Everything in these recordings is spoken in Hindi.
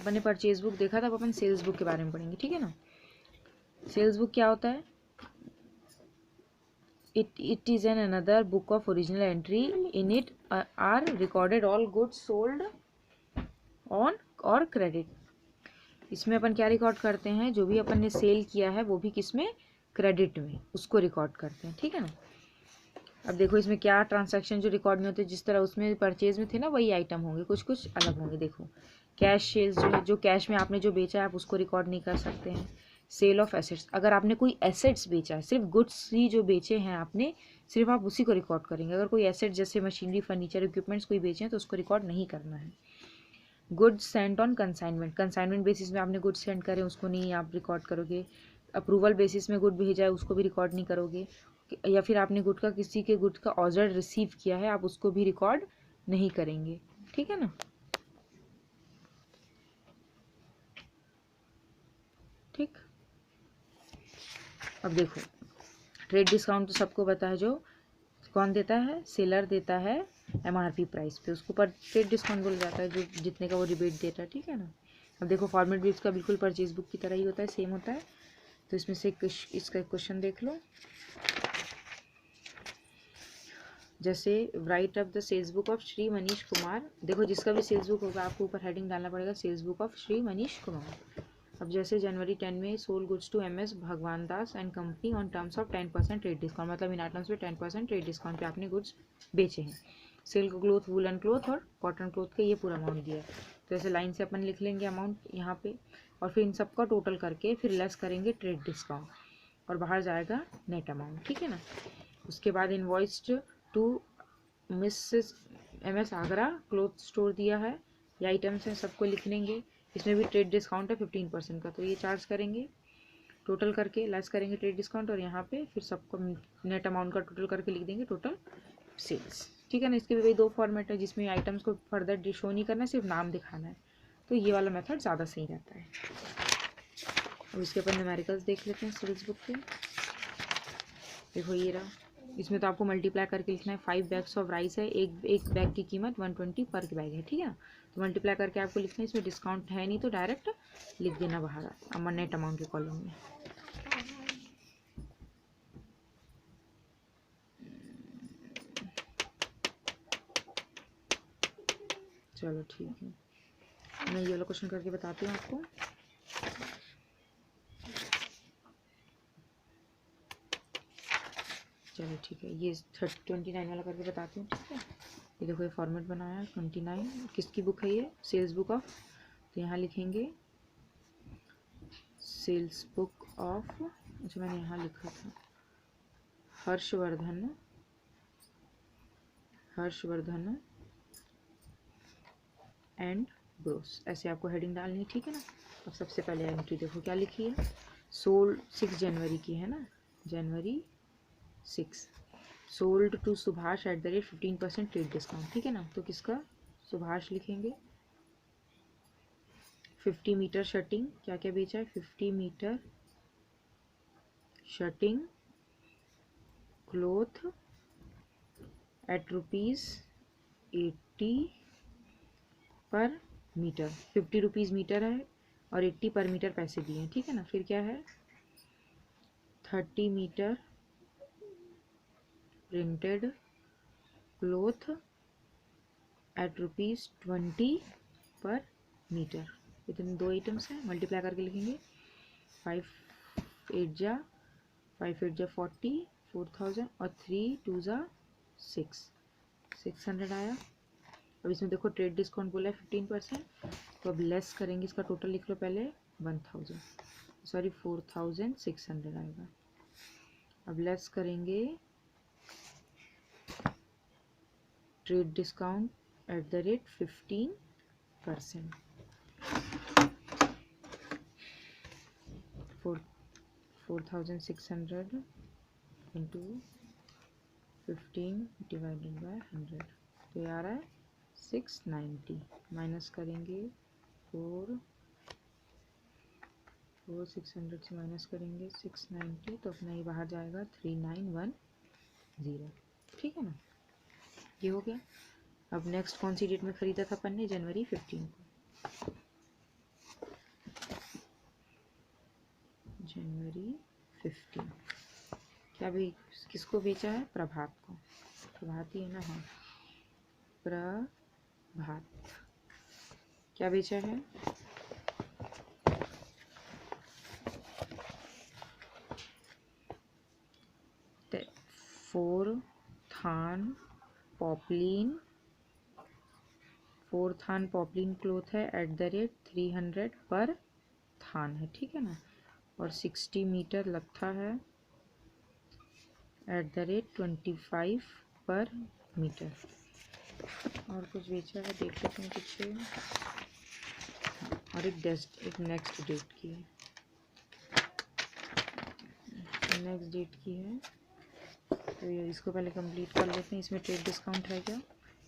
अपन ने परचेज बुक देखा था, अब अपन सेल्स बुक के बारे में पढ़ेंगे, ठीक है ना। सेल्स बुक क्या होता है? It is an another book of original entry. In it are recorded all goods sold on और क्रेडिट। इसमें अपन क्या रिकॉर्ड करते हैं? जो भी अपन ने सेल किया है वो भी किस में? क्रेडिट में, उसको रिकॉर्ड करते हैं, ठीक है ना। अब देखो इसमें क्या ट्रांजैक्शन जो रिकॉर्ड में होते हैं, जिस तरह उसमें परचेज में थे ना वही आइटम होंगे, कुछ कुछ अलग होंगे। देखो कैश सेल्स जो है, जो कैश में आपने जो बेचा है आप उसको रिकॉर्ड नहीं कर सकते हैं। सेल ऑफ एसेट्स, अगर आपने कोई एसेट्स बेचा है, सिर्फ गुड्स ही जो बेचे हैं आपने, सिर्फ आप उसी को रिकॉर्ड करेंगे। अगर कोई एसेट जैसे मशीनरी, फर्नीचर, इक्विपमेंट्स कोई बेचे हैं तो उसको रिकॉर्ड नहीं करना है। Goods Saint on consignment, consignment basis में आपने गुड्स सेंड करें उसको नहीं आप रिकॉर्ड करोगे। अप्रूवल बेसिस में गुड भेजा है उसको भी रिकॉर्ड नहीं करोगे। या फिर आपने गुड का, किसी के गुड का ऑर्डर रिसीव किया है, आप उसको भी रिकॉर्ड नहीं करेंगे, ठीक है ना। ठीक, अब देखो ट्रेड डिस्काउंट तो सबको पता है, जो कौन देता है? सेलर देता है एमआरपी प्राइस पे, उसको पर ट्रेड डिस्काउंट बोला जाता है, जो जितने का वो रिबेट देता है, ठीक है ना। अब देखो फॉर्मेट भी इसका बिल्कुल परचेज बुक की तरह ही होता है, सेम होता है। तो इसमें से इसका क्वेश्चन देख लो, जैसे write up the sales book of Shri Manish Kumar. देखो जिसका भी सेल्स बुक होगा आपको ऊपर हेडिंग डालना पड़ेगा, sales book of Shri Manish Kumar. अब जैसे जनवरी 10 में sold goods to MS Bhagwan Das and company on terms of 10% trade discount, मतलब इन आइटम्स पे 10% ट्रेड डिस्काउंट पे आपने गुड्स बेचे हैं। सिल्क क्लोथ, वुलन क्लोथ और कॉटन क्लोथ का ये पूरा अमाउंट दिया है। तो ऐसे लाइन से अपन लिख लेंगे अमाउंट यहाँ पे, और फिर इन सबका टोटल करके फिर लेस करेंगे ट्रेड डिस्काउंट, और बाहर जाएगा नेट अमाउंट, ठीक है ना। उसके बाद invoiced to Mrs MS Agra cloth store दिया है, ये आइटम्स हैं, सबको लिख लेंगे। इसमें भी ट्रेड डिस्काउंट है 15% का, तो ये चार्ज करेंगे, टोटल करके लेस करेंगे ट्रेड डिस्काउंट, और यहाँ पे फिर सबको नेट अमाउंट का टोटल करके लिख देंगे टोटल सेल्स, ठीक है ना। इसके भी वही दो फॉर्मेट है, जिसमें आइटम्स को फर्दर शो नहीं करना है, सिर्फ नाम दिखाना है, तो ये वाला मेथड ज़्यादा सही रहता है। अब इसके अपन न्यूमेरिकल्स देख लेते हैं सेल्स बुक के। देखो ये रहा, इसमें तो आपको मल्टीप्लाई करके लिखना है। 5 बैग्स ऑफ राइस है, एक बैग की कीमत 120 पर बैग है, ठीक है। तो मल्टीप्लाई करके आपको लिखना है, इसमें डिस्काउंट है नहीं तो डायरेक्ट लिख देना बाहर नेट अमाउंट के कॉलम में। चलो ठीक है, मैं ये वाला क्वेश्चन करके बताती हूँ आपको। चलो ठीक है, ये 29 वाला करके बताती हूँ, ठीक है। ये देखो ये फॉर्मेट बनाया है 29, किसकी बुक है ये? सेल्स बुक ऑफ, तो यहाँ लिखेंगे सेल्स बुक ऑफ, अच्छा मैंने यहाँ लिखा था हर्षवर्धन एंड ब्रोस, ऐसे आपको हेडिंग डालनी है, ठीक है ना। अब सबसे पहले एंट्री देखो क्या लिखी है, सोल्ड 6 जनवरी की है ना, जनवरी 6, sold to Subhash at the rate 15% trade discount, ठीक है ना। तो किसका? सुभाष लिखेंगे। 50 मीटर शर्टिंग, क्या क्या बेचा है? 50 मीटर शर्टिंग क्लोथ एट ₹80 पर मीटर, 50 रुपीज़ मीटर है और 80 पर मीटर पैसे दिए हैं, ठीक है ना। फिर क्या है? 30 मीटर प्रिंटेड क्लोथ एट ₹20 पर मीटर। इतने दो आइटम्स हैं, मल्टीप्लाई करके लिखेंगे। 5 8 जा 40, 4000 और 3 2 जा 600 आया। अब इसमें देखो ट्रेड डिस्काउंट बोला है 15%, तो अब लेस करेंगे, इसका टोटल लिख लो पहले 4600 आएगा। अब लेस करेंगे trade discount at the rate 15%, 4600 into 15 divided by 100, तो ये आ रहा है 690, माइनस करेंगे 600 से माइनस करेंगे 690, तो अपना ये बाहर जाएगा 3910, ठीक है ना। ये हो गया। अब नेक्स्ट कौन सी डेट में ख़रीदा था अपन ने? जनवरी 15 को। जनवरी 15। क्या भी किसको बेचा है? प्रभात को। प्रभात ही है ना? हाँ, प्रभात। क्या बेचा है? फोर थान पॉपलिन क्लोथ है @300 पर थान है, ठीक है ना। और 60 मीटर लत्था है @25 पर मीटर। और कुछ बेचा है, देख लेते हैं कुछ। और एक नेक्स्ट डेट की है, तो ये इसको पहले कंप्लीट कर लेते हैं। इसमें ट्रेड डिस्काउंट है क्या?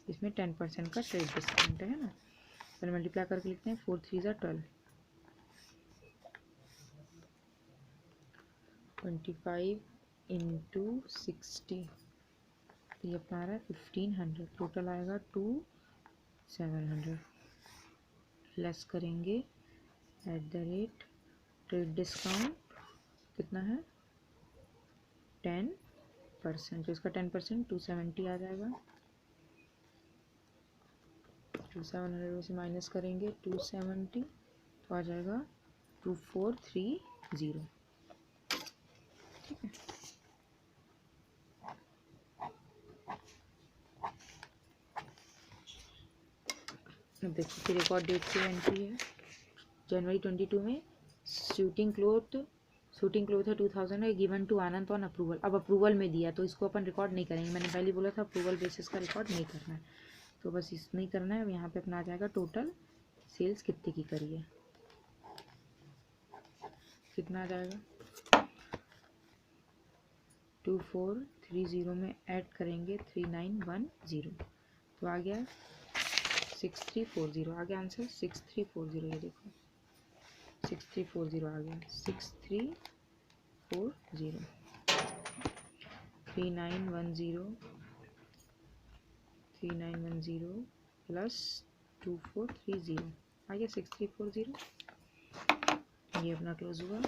इसमें 10% का ट्रेड डिस्काउंट है ना। पहले मल्टीप्लाई करके लिखते हैं, 4 3 12, 25 इंटू 60, ये अपना आ रहा है 1500। टोटल आएगा 2700। लेस करेंगे ट्रेड डिस्काउंट कितना है? 10%। तो इसका 10% 270 आ जाएगा। 2700 में से माइनस करेंगे 270, तो आ जाएगा 2430, ठीक है। अब देखो फिर रिकॉर्ड डेट की एंट्री है जनवरी 22 में। शूटिंग क्लोथ है 2000 है, given to Anand on approval. अब अप्रूवल में दिया तो इसको अपन रिकॉर्ड नहीं करेंगे। मैंने पहले बोला था अप्रूवल बेसिस का रिकॉर्ड नहीं करना है, तो बस इस नहीं करना है। अब यहाँ पे अपना आ जाएगा टोटल सेल्स कितने की करी है, कितना आ जाएगा? 2430 में ऐड करेंगे 3910, तो आ गया 6340। आ गया आंसर 6340। ये देखो 6340 आ गया। 6340 3910 प्लस 2430 आ गया 6340। ये अपना क्लोज हुआ।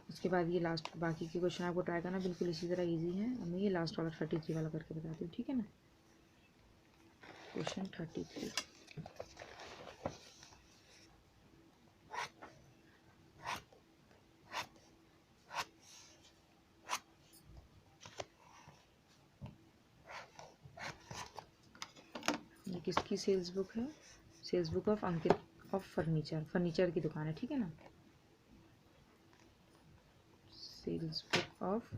उसके बाद ये लास्ट बाकी के क्वेश्चन आपको ट्राई करना बिल्कुल इसी तरह इजी है। अब मैं ये लास्ट वाला 33 वाला करके बताती हूँ, ठीक है ना। क्वेश्चन 33, ये किसकी सेल्स बुक है? Sales book of Ankit of furniture की दुकान है, ठीक है ना। Sales book of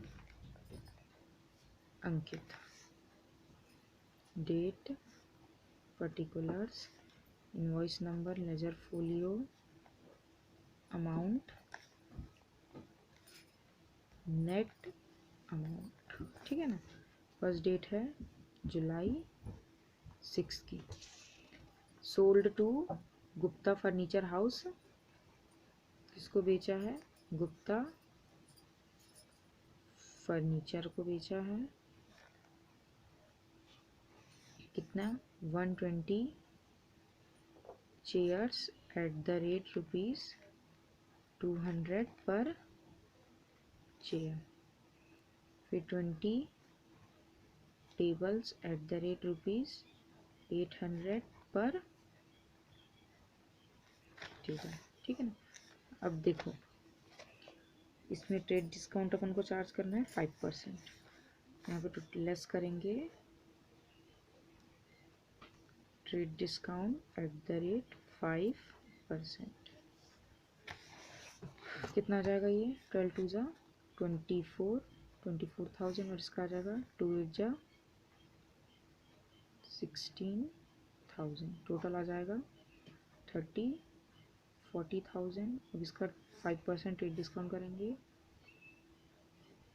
Ankit, date, particulars, invoice number, ledger folio, amount, net amount, ठीक है ना। फर्स्ट डेट है जुलाई 6 की। Sold to Gupta furniture house, किसको बेचा है? गुप्ता फर्नीचर को बेचा है। कितना? 120 चेयर्स @200 पर चेयर। फिर 20 टेबल्स @800 पर टेबल, ठीक है ना। अब देखो इसमें ट्रेड डिस्काउंट अपन को चार्ज करना है 5%। यहाँ पे टोटल लेस करेंगे ट्रेड डिस्काउंट @5%। कितना आ जाएगा? ये 12 2 जा 24,000 और इसका आ जाएगा 2 8 जा 16,000। टोटल आ जाएगा 40,000। अब इसका 5% ट्रेड डिस्काउंट करेंगे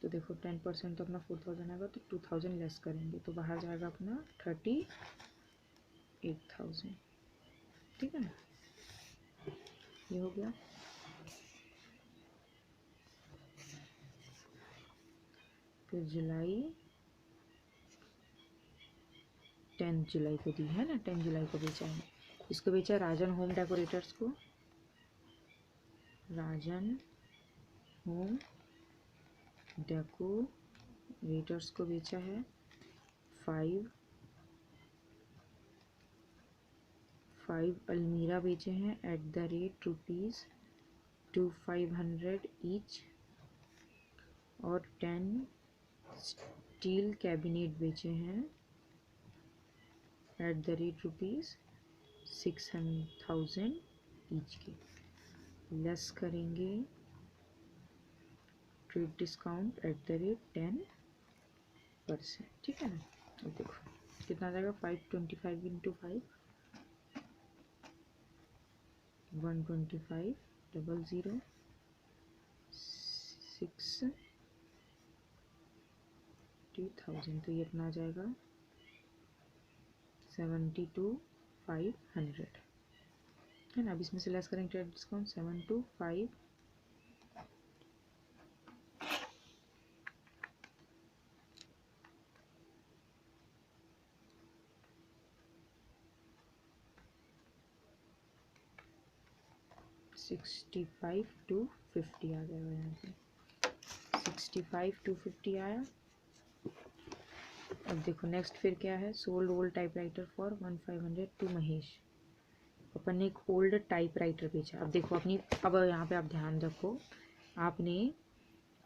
तो देखो 10% तो अपना 4,000 आएगा, तो 2,000 लेस करेंगे तो बाहर जाएगा अपना 38,000, ठीक है ना। ये हो गया। फिर जुलाई 10 जुलाई को दी है ना, 10 जुलाई को बेचा है। इसको बेचा राजन होम डेकोरेटर्स को, राजन होम डेकोरेटर्स को बेचा है 5 अलमीरा बेचे हैं एट द रेट ₹500 ईच, और 10 स्टील कैबिनेट बेचे हैं एट द रेट ₹600,000 ईच के। लेस करेंगे trade discount at the rate 10%, ठीक है ना। अब देखो कितना आ जाएगा, 525 इंटू 5 125 00 60,000, तो ये अपना आ जाएगा 72,500 है ना। अब इसमें से लेस करेंगे ट्रेड डिस्काउंट 725 65 to 50 आ जाएगा यहाँ पे 65 to 50 आया। अब देखो नेक्स्ट फिर क्या है, sold old typewriter for 1500 to Mahesh. अपन ने एक ओल्ड टाइपराइटर बेचा। अब देखो अपनी, अब यहाँ पे आप ध्यान रखो, आपने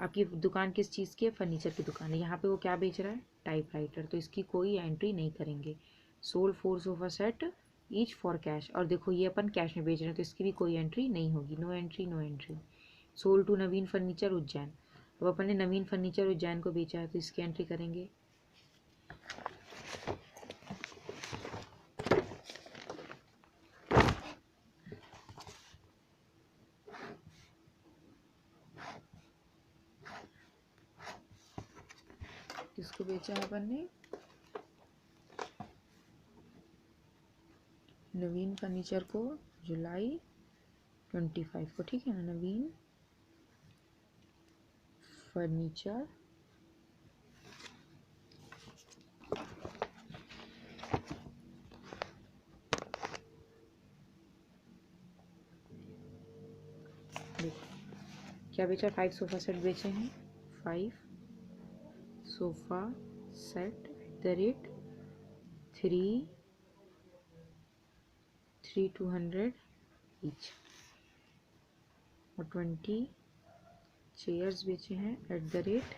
आपकी दुकान किस चीज़ की है, फर्नीचर की दुकान है, यहाँ पे वो क्या बेच रहा है, टाइपराइटर, तो इसकी कोई एंट्री नहीं करेंगे। Sold 4 sofa set each for cash, और देखो ये अपन कैश में बेच रहे हैं तो इसकी भी कोई एंट्री नहीं होगी, no entry no entry. Sold to Naveen furniture Ujjain, अब अपन ने नवीन फर्नीचर उज्जैन को बेचा है तो इसकी एंट्री करेंगे। किसको बेचा है अपन ने, नवीन फर्नीचर को, जुलाई 25 को, ठीक है ना। नवीन फर्नीचर देखो क्या बेचा, 5 सोफा सेट बेचे हैं, 5 sofa set eight the rate 3,200 each, और 20 चेयर्स बेचे हैं eight the rate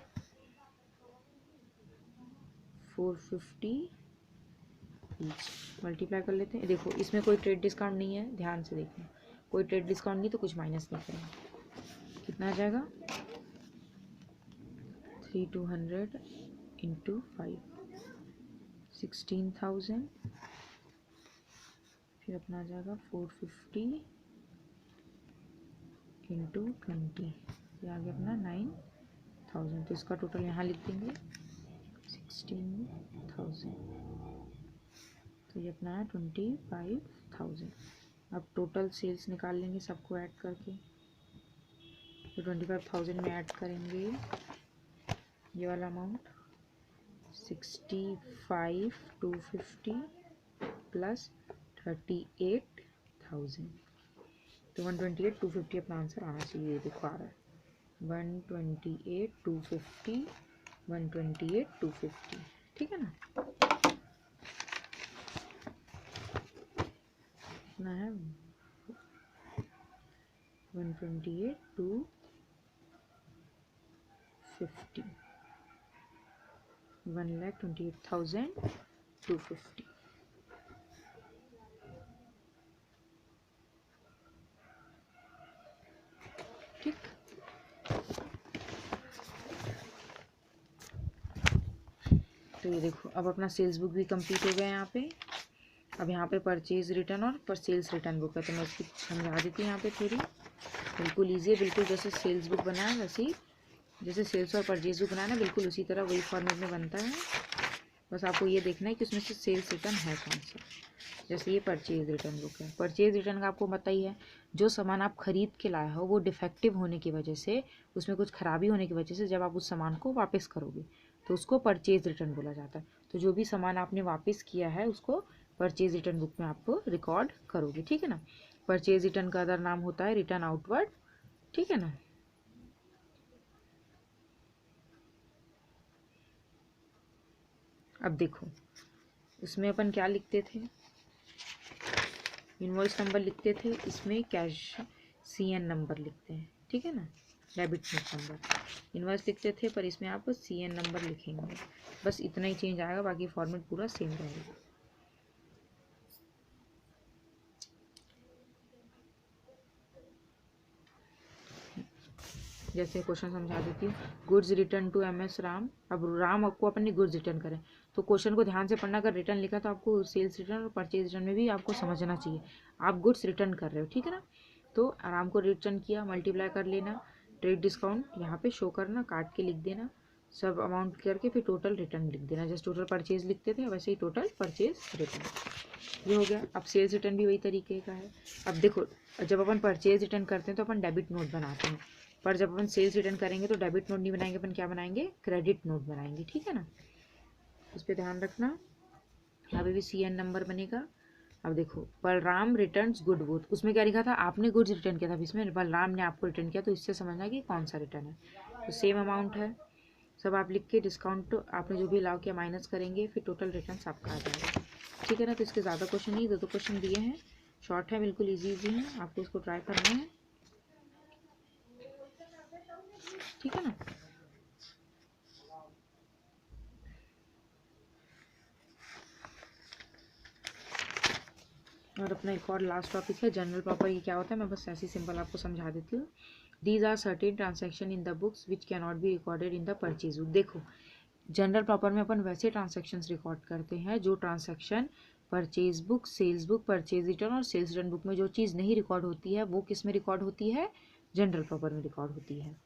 450 each. Multiply कर लेते हैं। देखो इसमें कोई ट्रेड डिस्काउंट नहीं है, ध्यान से देखना, कोई ट्रेड डिस्काउंट नहीं तो कुछ माइनस नहीं करेंगे। कितना आ जाएगा, 3,200 इंटू 5 16,000, फिर अपना आ जाएगा 450 इंटू 20, ये आ गया अपना 9,000, तो इसका टोटल यहाँ लिख देंगे 16,000, तो ये अपना है 25,000। अब टोटल सेल्स निकाल लेंगे सबको ऐड करके, तो 25,000 में ऐड करेंगे ये वाला अमाउंट 65,250 प्लस 38,000, तो 128,250 अपना आंसर आना चाहिए। देखो आ रहा है 128,250 128,250, ठीक है ना। कितना है 128,250 1,28,250, ठीक। तो ये देखो अब अपना सेल्स बुक भी कंप्लीट हो गया यहाँ पे। अब यहाँ पे परचेज रिटर्न और सेल्स रिटर्न बुक है, तो मैं इसकी समझा देती हूँ यहाँ पे थोड़ी, बिल्कुल ईजी है, बिल्कुल जैसे सेल्स बुक बनाया वैसे ही, जैसे सेल्स और परचेज बुक बनाया ना बिल्कुल उसी तरह वही फॉर्मेट में बनता है। बस आपको ये देखना है कि उसमें से सेल्स रिटर्न है कौन सा। जैसे ये परचेज रिटर्न बुक है, परचेज रिटर्न का आपको पता ही है, जो सामान आप खरीद के लाए हो वो डिफेक्टिव होने की वजह से, उसमें कुछ खराबी होने की वजह से जब आप उस सामान को वापस करोगे तो उसको परचेज रिटर्न बोला जाता है। तो जो भी सामान आपने वापस किया है उसको परचेज रिटर्न बुक में आप रिकॉर्ड करोगे, ठीक है ना। परचेज रिटर्न का अदर नाम होता है रिटर्न आउटवर्ड, ठीक है ना। अब देखो इसमें अपन क्या लिखते थे, इनवॉइस नंबर लिखते थे, इसमें कैश CN नंबर लिखते हैं, ठीक है ना, डेबिट नोट नंबर। इनवॉइस लिखते थे पर इसमें आप CN नंबर लिखेंगे, बस इतना ही चेंज आएगा, बाकी फॉर्मेट पूरा सेम रहेगा। जैसे क्वेश्चन समझा देती हूँ, goods return to MS Ram. अब राम आपको अपने गुड्स रिटर्न करें, तो क्वेश्चन को ध्यान से पढ़ना। अगर रिटर्न लिखा तो आपको सेल्स रिटर्न और परचेज रिटर्न में भी आपको समझना चाहिए, आप गुड्स रिटर्न कर रहे हो, ठीक है ना। तो राम को रिटर्न किया, मल्टीप्लाई कर लेना, ट्रेड डिस्काउंट यहाँ पे शो करना, काट के लिख देना, सब अमाउंट करके फिर टोटल रिटर्न लिख देना। जैसे टोटल परचेज लिखते थे वैसे ही टोटल परचेज रिटर्न, ये हो गया। अब सेल्स रिटर्न भी वही तरीके का है। अब देखो जब अपन परचेज रिटर्न करते हैं तो अपन डेबिट नोट बनाते हैं, पर जब अपन सेल्स रिटर्न करेंगे तो डेबिट नोट नहीं बनाएंगे, अपन क्या बनाएंगे, क्रेडिट नोट बनाएंगे, ठीक है ना। इस पर ध्यान रखना। यहाँ पे भी CN नंबर बनेगा। अब देखो बलराम रिटर्न्स गुड वूड, उसमें क्या लिखा था, आपने गुड्स रिटर्न किया था, इसमें बलराम ने आपको रिटर्न किया, तो इससे समझना कि कौन सा रिटर्न है। तो सेम अमाउंट है, सब आप लिख के डिस्काउंट आपने जो भी अलाउ किया माइनस करेंगे, फिर टोटल रिटर्न आपका आ जाएगा, ठीक है ना। तो इसके ज़्यादा क्वेश्चन नहीं, दो क्वेश्चन दिए हैं, शॉर्ट है, बिल्कुल ईजी है, आपको इसको ट्राई करना है, ठीक है ना। और अपना एक और लास्ट टॉपिक है जनरल प्रॉपर। ये क्या होता है, मैं बस ऐसी सिंपल आपको समझा देती हूँ। These are certain transaction in the books which can not be recorded in the purchase book. देखो जनरल प्रॉपर में अपन वैसे ट्रांजेक्शन्स रिकॉर्ड करते हैं जो transaction purchase book, sales book, purchase return और सेल्स रिटर्न बुक में जो चीज़ नहीं रिकॉर्ड होती है वो किस में रिकॉर्ड होती है, जनरल प्रॉपर में रिकॉर्ड होती है।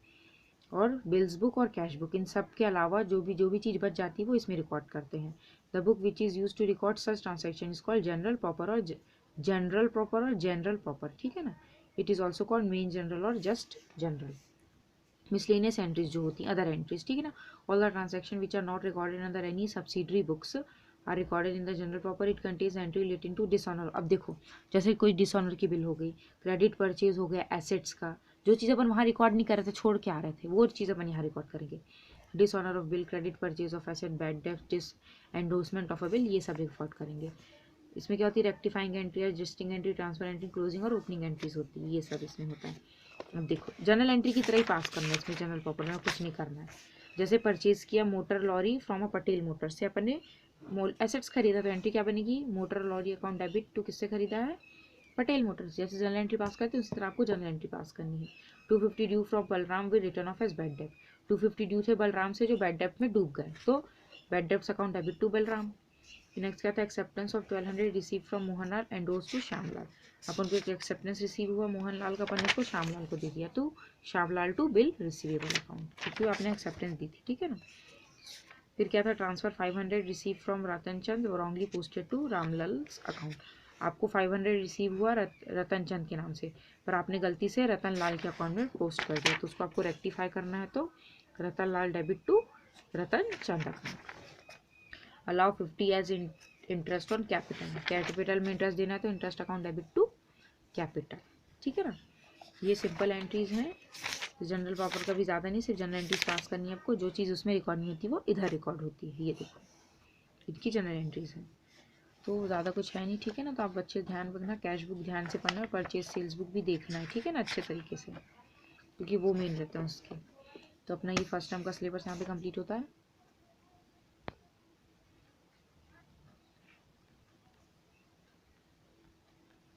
और बिल्स बुक और कैश बुक, इन सब के अलावा जो भी चीज़ बच जाती है वो इसमें रिकॉर्ड करते हैं। The book which is use to record such transaction is called journal proper और जनरल प्रॉपर, ठीक है ना। It is also called main journal और जस्ट जनरल। मिसलेनियस एंट्रीज जो होती हैं, अदर एंट्रीज, ठीक है ना। All the transaction which are not recorded under any subsidiary books are recorded in the journal proper. It contains entry relating to dishonour. अब देखो जैसे कोई डिसऑनर की बिल हो गई, क्रेडिट परचेज हो गया एसेट्स का, जो चीज़ अपन वहाँ रिकॉर्ड नहीं कर रहे थे, छोड़ के आ रहे थे, वो चीज़ अपन यहाँ रिकॉर्ड करेंगे। Dishonour of bill, credit purchase of asset, bad debt, dis endorsement of a bill, ये सब रिकॉर्ड करेंगे। इसमें क्या होती है, rectifying entry, adjusting entry, transfer entry, closing और ओपनिंग एंट्रीज होती है, ये सब इसमें होता है। अब देखो जनरल एंट्री की तरह ही पास करना है इसमें, जनरल प्रॉपर में कुछ नहीं करना है। जैसे परचेज किया motor lorry from a Patel motor से, अपन ने एसेट्स खरीदा, तो एंट्री क्या बनेगी, motor lorry account debit to किससे खरीदा है, पटेल मोटर्स। जैसे जनरल एंट्री पास करते हैं उसी तरह आपको जनरल एंट्री पास करनी है। 250 due from Balram with return of as bad debt. 250 due थे बलराम से जो बैड डेट में डूब गए, तो bad debts account debit to Balram. Next क्या था, acceptance of 1200 receive from Mohanlal endorse to Shyamlal. अपन को एक एक्सेप्टेंस रिसीव हुआ मोहनलाल का, अपन ने उसको श्यामलाल को दे दिया, तो Shyamlal to bill receivable account, क्योंकि आपने एक्सेप्टेंस दी थी, ठीक है ना। फिर क्या था, transfer 500 receive from Ratan Chand wrongly posted to Ramlal account. आपको 500 रिसीव हुआ रतन चंद के नाम से, पर आपने गलती से रतन लाल के अकाउंट में पोस्ट कर दिया, तो उसको आपको रेक्टिफाई करना है। तो Ratan Lal debit to Ratan Chand account. Allow 50 as interest on capital, capital में इंटरेस्ट देना है तो interest account debit to capital, ठीक है ना। ये सिंपल एंट्रीज हैं, तो जनरल प्रॉपर का भी ज़्यादा नहीं, सिर्फ जनरल एंट्रीज पास करनी है आपको, जो चीज़ उसमें रिकॉर्ड नहीं होती वो इधर रिकॉर्ड होती है, ये देखो इनकी जनरल एंट्रीज हैं, तो ज़्यादा कुछ है नहीं, ठीक है ना। तो आप बच्चे ध्यान रखना, कैश बुक ध्यान से पढ़ना और परचेज सेल्स बुक भी देखना है, ठीक है ना, अच्छे तरीके से, क्योंकि वो मेन रहते हैं उसके। तो अपना ये फर्स्ट टर्म का सिलेबस यहाँ पे कंप्लीट होता है।